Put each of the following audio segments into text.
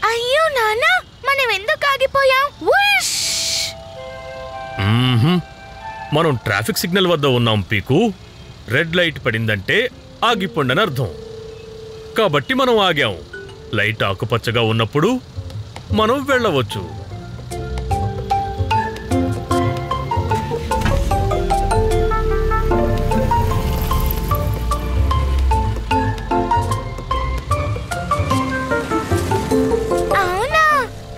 అయ్యో నాన్న, మనం ఎందుకు ఆగిపోయాం? మనం ట్రాఫిక్ సిగ్నల్ వద్ద ఉన్నాం పీకు. రెడ్ లైట్ పడిందంటే ఆగిపోండని అర్థం. కాబట్టి మనం ఆగాం. లైట్ ఆకుపచ్చగా ఉన్నప్పుడు మనం వెళ్ళవచ్చు. అవునా,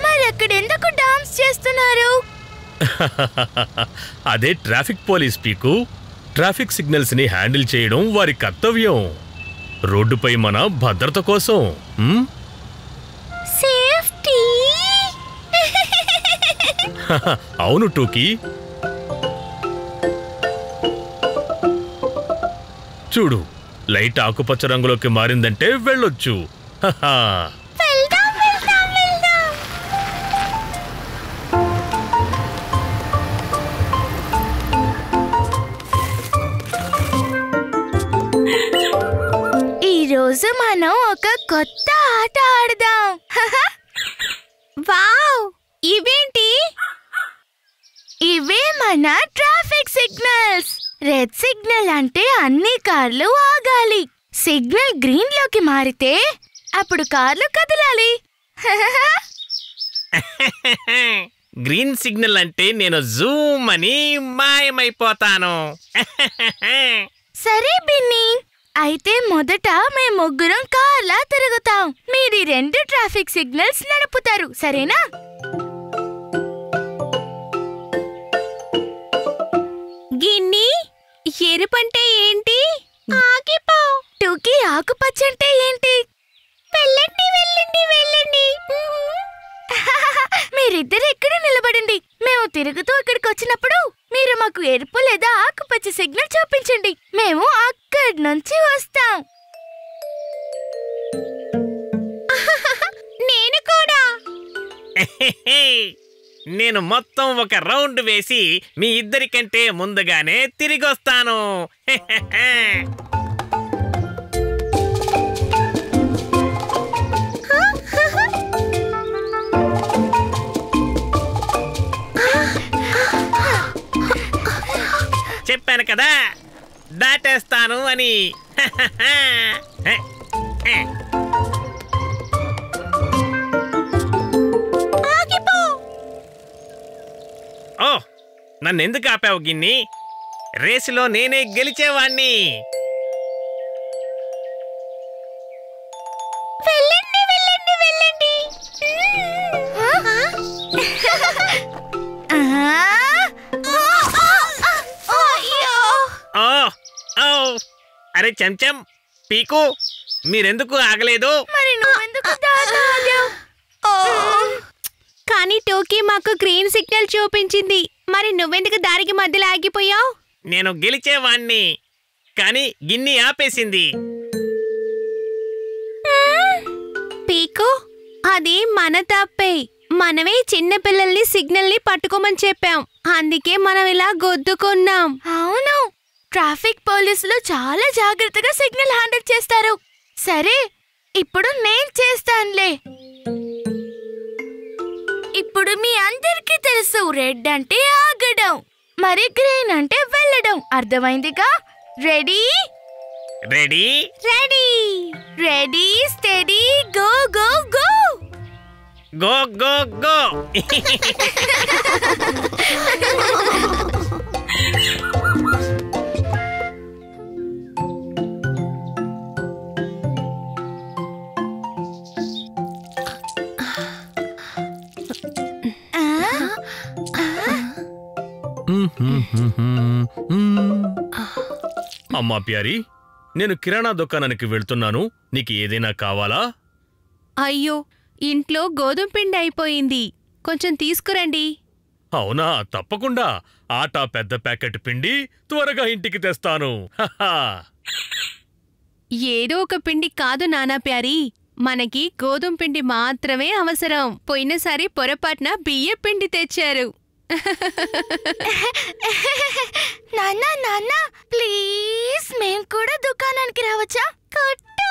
మరి అక్కడెందుకు డాన్స్ చేస్తున్నారు? అదే ట్రాఫిక్ పోలీస్ పీకు. ట్రాఫిక్ సిగ్నల్స్ ని హ్యాండిల్ చేయడం వారి కర్తవ్యం. రోడ్డుపై మన భద్రత కోసం. సేఫ్టీ. అవును టూకీ. చూడు, లైట్ ఆకుపచ్చ రంగులోకి మారిందంటే వెళ్ళొచ్చు. ఈరోజు మనం ఒక కొత్త ఆట ఆడదాం. వావ్, ఇవేంటి? ఇవే మన ట్రాఫిక్ సిగ్నల్స్. రెడ్ సిగ్నల్ అంటే అన్ని కార్లు ఆగాలి. సిగ్నల్ గ్రీన్ లోకి మారితే అప్పుడు కార్లు కదలాలి. గ్రీన్ సిగ్నల్ అంటే నేను జూమ్ అని మాయమైపోతాను. సరే బిన్నీ, అయితే మొదట మేము ముగ్గురం కార్లా తిరుగుతాం. మీరు 2 ట్రాఫిక్ సిగ్నల్స్ నడుపుతారు, సరేనా? గిన్ని, ఎరుపంటే ఏంటి? ఆగిపో. టూకీ, ఆకుపచ్చ అంటే ఏంటి? వెళ్ళండి వెళ్ళండి వెళ్ళండి. మీరిద్దరు ఎక్కడ నిలబడండి. మేము తిరుగుతూ ఇక్కడికి వచ్చినప్పుడు మీరు మాకు ఎరుపు లేదా ఆకుపచ్చ సిగ్నల్ చూపించండి. మేము అక్కడి నుంచి వస్తాం. నేను కూడా. నేను మొత్తం ఒక రౌండ్ వేసి మీ ఇద్దరికంటే ముందుగానే తిరిగొస్తాను. చెప్పాను కదా, దాటేస్తాను అని. ఓ, నన్నెందుకు ఆపావు గిన్ని? రేసులో నేనే గెలిచేవాణ్ణి. వెళ్ళండి వెళ్ళండి వెళ్ళండి. అరే చెంచం, పీకు, మీరెందుకు ఆగలేదు? మరి నువ్వెందుకు ఆగావు? కానీ టోకీ మాకు గ్రీన్ సిగ్నల్ చూపించింది. మరి నువ్వెందుకు దారికి మధ్యలో ఆగిపోయావు? నేను గెలిచేవాణ్ణి, కానీ గిన్ని ఆపేసింది. పీకు, అది మన తప్పే. మనమే చిన్న పిల్లల్ని సిగ్నల్ ని పట్టుకోమని చెప్పాం. అందుకే మనం ఇలా గుద్దుకున్నాం. అవును, ట్రాఫిక్ పోలీసులు చాలా జాగ్రత్తగా సిగ్నల్ హ్యాండిల్ చేస్తారు. సరే, ఇప్పుడు నేను చేస్తానులే. ఇప్పుడు మీ అందరికీ తెలుసు, రెడ్ అంటే ఆగడం, మరి గ్రీన్ అంటే వెళ్ళడం. అర్థమైందిగా? Ready ready ready ready steady go go go. Go go go. అమ్మా ప్యారీ, నేను కిరాణా దుకాణానికి వెళ్తున్నాను. నీకు ఏదైనా కావాలా? అయ్యో, ఇంట్లో గోధుమ పిండి అయిపోయింది. కొంచెం తీసుకురండి. అవునా, తప్పకుండా. ఆటా పెద్ద ప్యాకెట్ పిండి త్వరగా ఇంటికి తెస్తాను. ఏదో ఒక పిండి కాదు నానా ప్యారీ, మనకి గోధుమ పిండి మాత్రమే అవసరం. పోయినసారి పొరపాటున బియ్య పిండి తెచ్చారు. నాన్నా నాన్నా ప్లీజ్ మేము కూడా దుకాణానికి రావచ్చా? కొట్టు.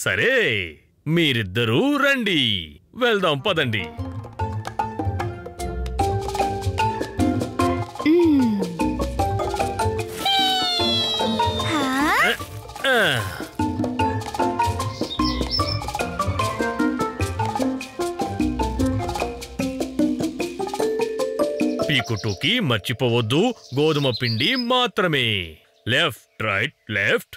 సరే, మీరిద్దరూ రండి, వెళ్దాం పదండి. పీకుటూకి మర్చిపోవద్దు, గోధుమ పిండి మాత్రమే. Left right left.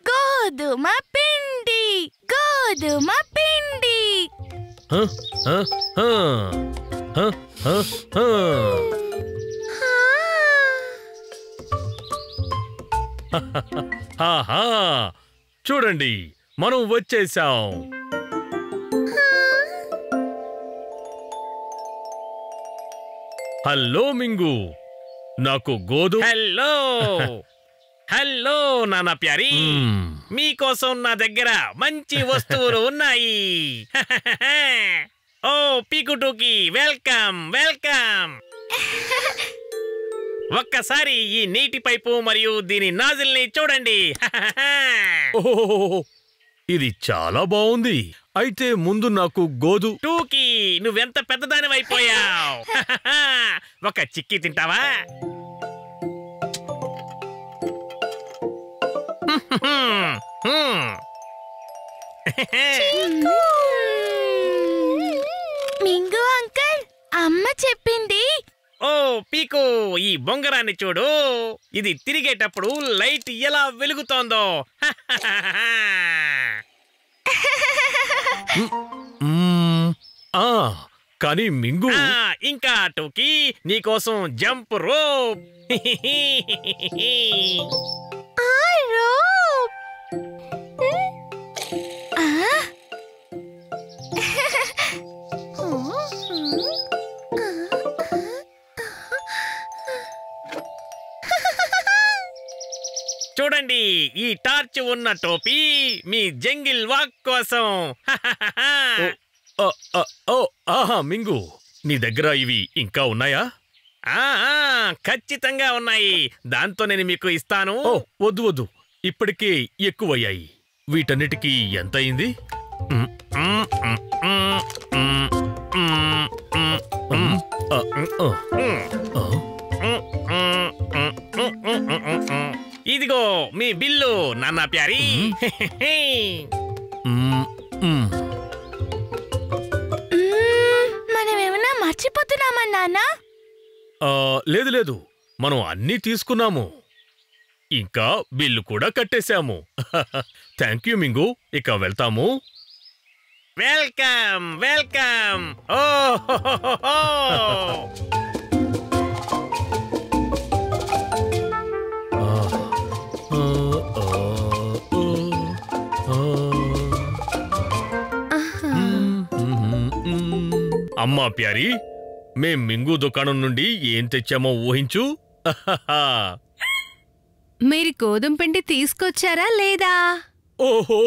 గోధుమ పిండి, గోధుమ పిండి. చూడండి, మనం వచ్చేసాం. హలో మింగు, నాకు గోధుమ. హలో హలో నానా ప్యారీ, మీకోసం నా దగ్గర మంచి వస్తువులు ఉన్నాయి. ఓ పీకుటూకి వెల్కమ్ వెల్కమ్. ఒక్కసారి ఈ నీటి పైపు మరియు దీని నాజిల్ని చూడండి. ఇది చాలా బాగుంది. అయితే ముందు నాకు టూకి నువ్వెంత పెద్దదానివైపోయావు. ఒక చిక్కీ తింటావా? మింగు అంకుల్, అమ్మ చెప్పింది. ఓ పీకు, ఈ బొంగరాన్ని చూడు. ఇది తిరిగేటప్పుడు లైట్ ఎలా వెలుగుతోందో. కానీ మింగు, ఇంకా టూకి నీకోసం జంప్ రోప్. చూడండి, ఈ టార్చ్ ఉన్న టోపీ మీ జంగిల్ వాక్ కోసం. మింగు, నీ దగ్గర ఇవి ఇంకా ఉన్నాయా? ఖచ్చితంగా ఉన్నాయి. దాంతో నేను మీకు ఇస్తాను. వద్దు వద్దు, ఇప్పటికే ఎక్కువయ్యాయి. వీటన్నిటికీ ఎంత అయింది? ఇదిగో మీ బిల్లు నాన్నా ప్యారీ. మనమేమన్నా మర్చిపోతున్నామా నాన్నా? లేదు లేదు, మనం అన్నీ తీసుకున్నాము, ఇంకా బిల్లు కూడా కట్టేశాము. థ్యాంక్ యూ మింగు, ఇక వెళ్తాము. Welcome welcome. ఓ అమ్మా ప్యారీ, మేం మింగు దుకాణం నుండి ఏం తెచ్చామో ఊహించు. మీరు గోధుమ పిండి తీసుకొచ్చారా లేదా? ఓహో,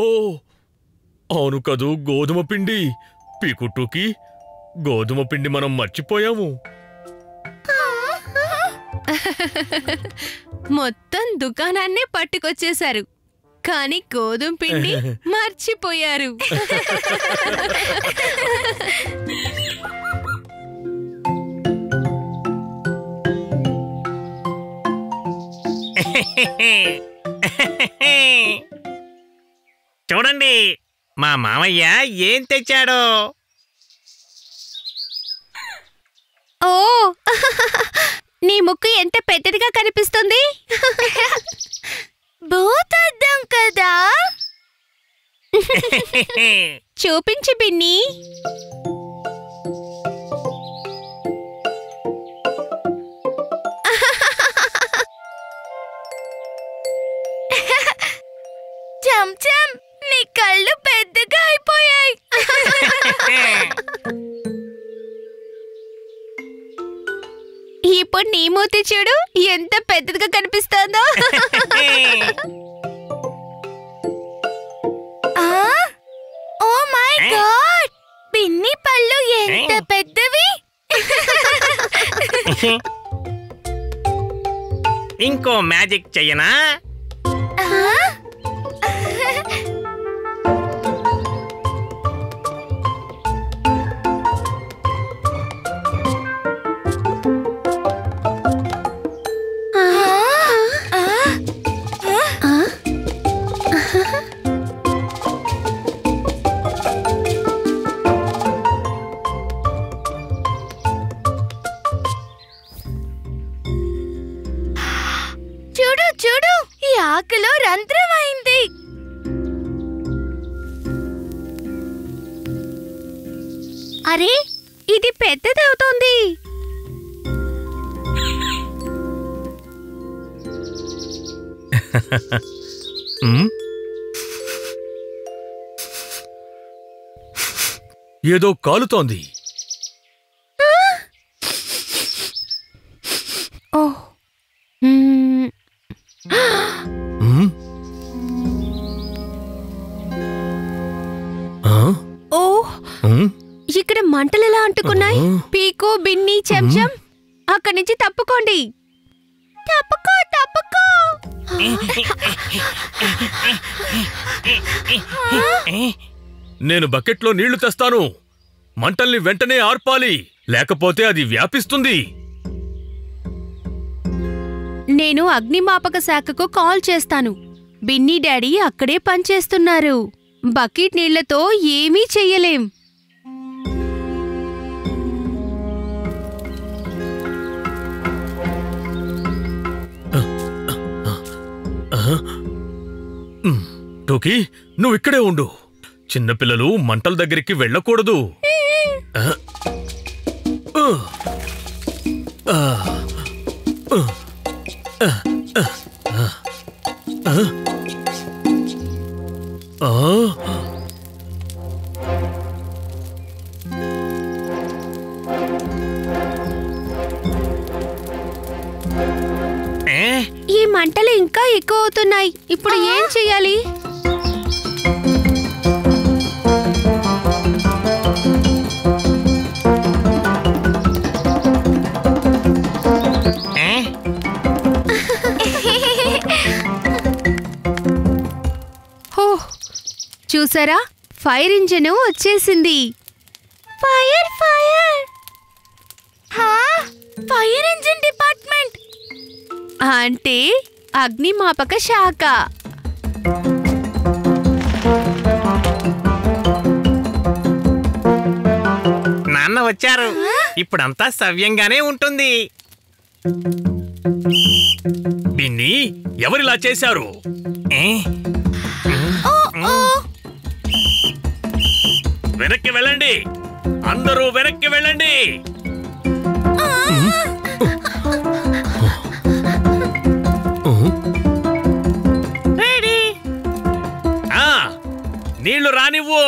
అవును కదూ, గోధుమ పిండి. పీకుటూకి, గోధుమ పిండి మనం మర్చిపోయాము. మొత్తం దుకాణాన్నే పట్టుకొచ్చేశారు, కానీ గోధుమ పిండి మర్చిపోయారు. చూడండి, మా మామయ్య ఏం తెచ్చాడో. ఓ, నీ ముక్కు ఎంత పెద్దదిగా కనిపిస్తుంది. భూతద్దం కదా. చూపించు బిన్నీ. చంచం, నీ కళ్ళు పెద్దగా అయిపోయాయి. ఇప్పుడు నీ మూతి చూడు, ఎంత పెద్దదిగా కనిపిస్తోందో. మై గాడ్, పిన్ని పళ్ళు ఎంత పెద్దవి! ఇంకో మ్యాజిక్ చెయ్యనా? చూడు చూడు, ఈ ఆకులో రంధ్రమైంది. అరే, ఇది పెద్దదవుతోంది. ఏదో కాలుతోంది. ఓహ్, ఓహ్, ఇక్కడ మంటలు ఎలా అంటుకున్నాయి? పీకు, బిన్ని, చెంచం, అక్కడి నుంచి తప్పుకోండి. తప్పుకో తప్పుకో. నేను బకెట్లో నీళ్లు తెస్తాను. మంటల్ని వెంటనే ఆర్పాలి, లేకపోతే అది వ్యాపిస్తుంది. నేను అగ్నిమాపక శాఖకు కాల్ చేస్తాను. బిన్నీ డాడీ అక్కడే పనిచేస్తున్నారు. బకెట్ నీళ్లతో ఏమీ చెయ్యలేం. టోకీ, నువ్విక్కడే ఉండు. చిన్నపిల్లలు మంటల దగ్గరికి వెళ్ళకూడదు. ఈ మంటలు ఇంకా ఎక్కువ అవుతున్నాయి. ఇప్పుడు ఏం చెయ్యాలి? చూసారా, ఫైర్ ఇంజిన్ వచ్చేసింది. Fire fire! Fire engine department అంటే అగ్నిమాపక శాఖ. నాన్న వచ్చారు. ఇప్పుడంతా సవ్యంగానే ఉంటుంది. బిన్నీ, ఎవరిలా చేశారు? వెనక్కి వెళ్ళండి, అందరూ వెనక్కి వెళ్ళండి. నీళ్లు రానివ్వు.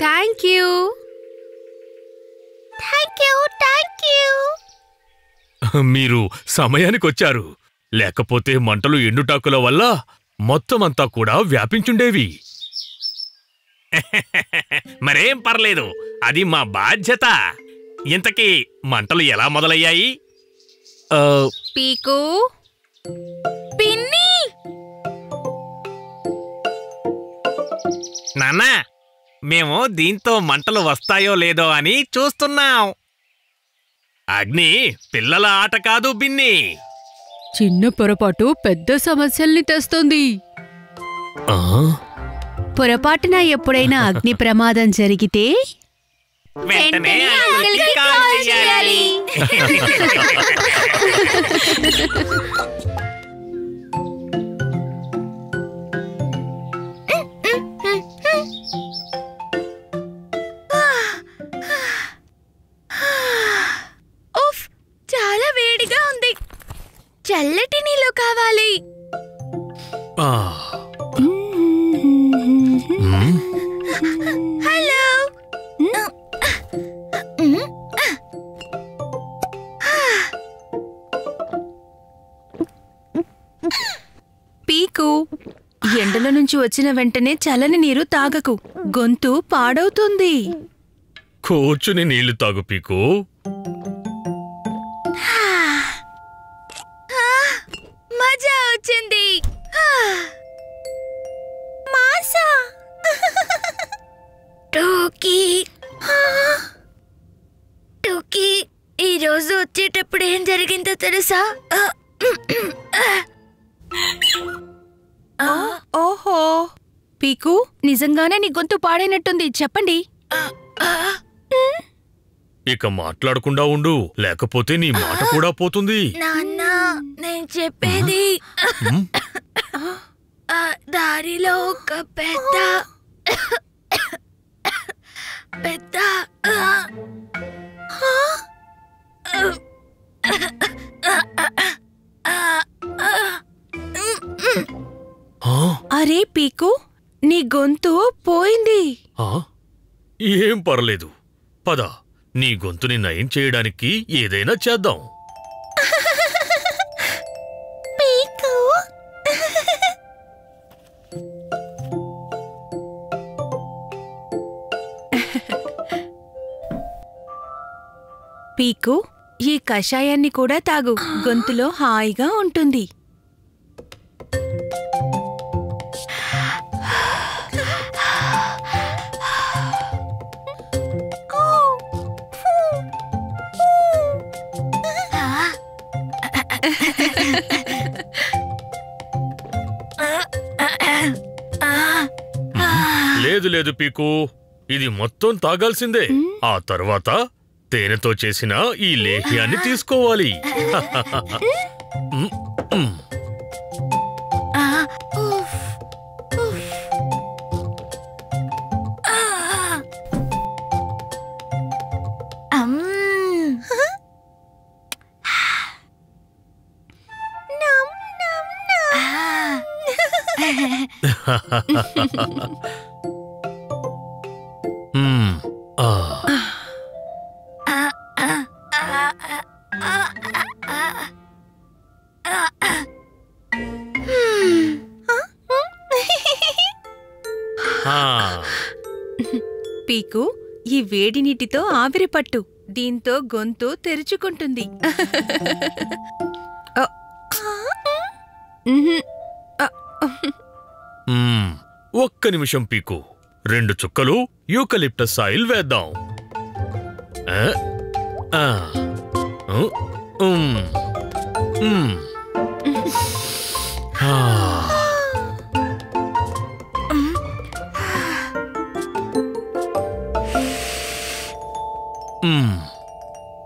Thank you. Thank you, thank you. మీరు సమయానికి వచ్చారు. లేకపోతే మంటలు ఎండుటాకుల వల్ల మొత్తమంతా కూడా వ్యాపించుండేవి. మరేం పర్లేదు, అది మా బాధ్యత. ఇంతకీ మంటలు ఎలా మొదలయ్యాయి? పీకు, పిన్ని, నాన్న, మేము దీంతో మంటలు వస్తాయో లేదో అని చూస్తున్నాం. అగ్ని పిల్లల ఆట కాదు బిన్ని. చిన్న పొరపాటు పెద్ద సమస్యల్ని తెస్తుంది. పొరపాటున ఎప్పుడైనా అగ్ని ప్రమాదం జరిగితే వెంటనే అంకుల్కి అంకుల్కి కాల్ కాల్ చేయాలి. ఉఫ్, చాలా వేడిగా ఉంది. చల్లటి నీళ్ళు కావాలి. ఆ, హలో. పీకు, ఎండల నుంచి వచ్చిన వెంటనే చల్లని నీరు తాగకు, గొంతు పాడవుతుంది. కూర్చుని నీళ్లు తాగు పీకు. మజా వచ్చింది. మాసా. టోకీ, టోకీ, ఈరోజు వచ్చేటప్పుడు ఏం జరిగిందో తెలుసా? ఓహో, పీకు, నిజంగానే నీ గొంతు పాడైనట్టుంది, చెప్పండి. ఇక మాట్లాడకుండా ఉండు, లేకపోతే నీ మాట కూడా పోతుంది. నాన్న, నేను చెప్పేది. దారిలో ఒక పెద్ద పెద్ద అరే పీకు, నీ గొంతు పోయింది. ఏం పర్లేదు, పద, నీ గొంతుని నయం చేయడానికి ఏదైనా చేద్దాం. పీకు, పీకు, ఈ కషాయాన్ని కూడా తాగు, గొంతులో హాయిగా ఉంటుంది. లేదు లేదు పీకు, ఇది మొత్తం తాగాల్సిందే. ఆ తర్వాత తేనెతో చేసిన ఈ లేహ్యాన్ని తీసుకోవాలి. పీకు, ఈ వేడి నీటితో ఆవిరి పట్టు, దీంతో గొంతు తెరుచుకుంటుంది. ఒక్క నిమిషం పీకు, 2 చుక్కలు యూకలిప్టస్ ఆయిల్ వేద్దాం.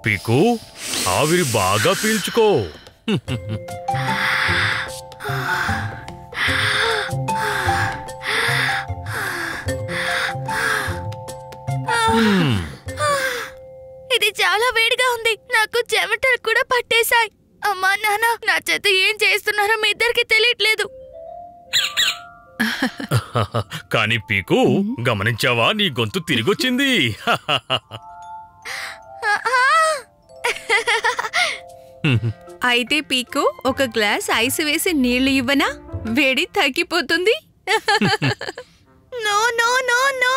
పీకు, ఆవిరి బాగా పీల్చుకో. ఇది చాలా వేడిగా ఉంది, నాకు చెమటలు కూడా పట్టేశాయి. అమ్మా నాన్న, నా చేత ఏం చేస్తున్నారో మీ ఇద్దరికి తెలియట్లేదు. కానీ పీకు, గమనించావా, నీ గొంతు తిరిగొచ్చింది. అయితే పీకు, ఒక గ్లాస్ ఐస్ వేసి నీళ్లు ఇవ్వనా? వేడి తగ్గిపోతుంది. No no no no.